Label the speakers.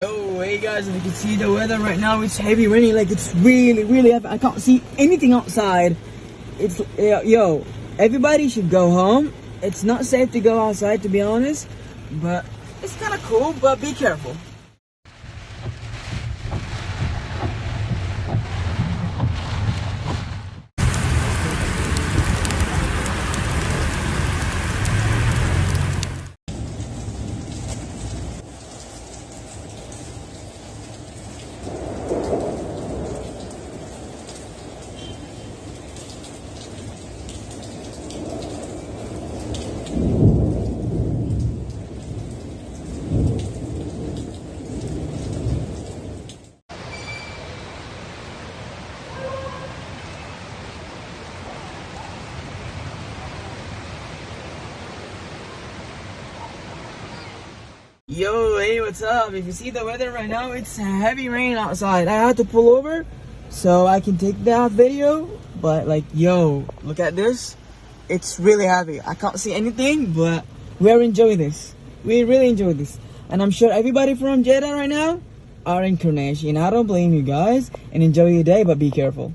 Speaker 1: Oh, hey guys, if you can see the weather right now, it's heavy raining, like it's really heavy. I can't see anything outside. It's, yo, everybody should go home. It's not safe to go outside, to be honest, but it's kind of cool, but be careful. Yo, hey, what's up? If you see the weather right now, it's heavy rain outside. I had to pull over so I can take that video, but like, yo, look at this. It's really heavy. I can't see anything, but we're enjoying this. We really enjoy this. And I'm sure everybody from Jeddah right now are in Quraysh, and I don't blame you guys, and enjoy your day, but be careful.